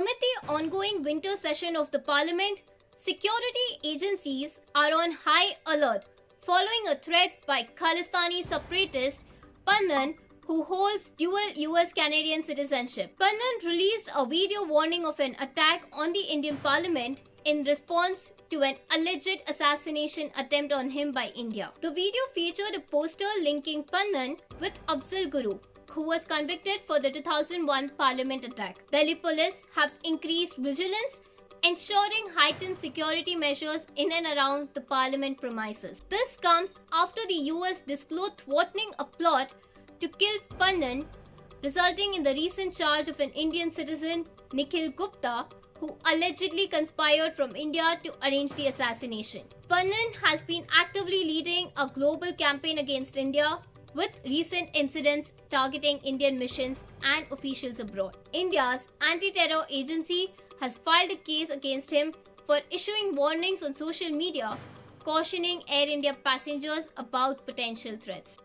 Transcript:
Amid the ongoing winter session of the parliament, security agencies are on high alert following a threat by Khalistani separatist Pannun, who holds dual US-Canadian citizenship. Pannun released a video warning of an attack on the Indian parliament in response to an alleged assassination attempt on him by India. The video featured a poster linking Pannun with Afzal Guru, who was convicted for the 2001 parliament attack. Delhi police have increased vigilance, ensuring heightened security measures in and around the parliament premises. This comes after the US disclosed thwarting a plot to kill Pannun, resulting in the recent charge of an Indian citizen, Nikhil Gupta, who allegedly conspired from India to arrange the assassination. Pannun has been actively leading a global campaign against India, with recent incidents targeting Indian missions and officials abroad. India's anti-terror agency has filed a case against him for issuing warnings on social media, cautioning Air India passengers about potential threats.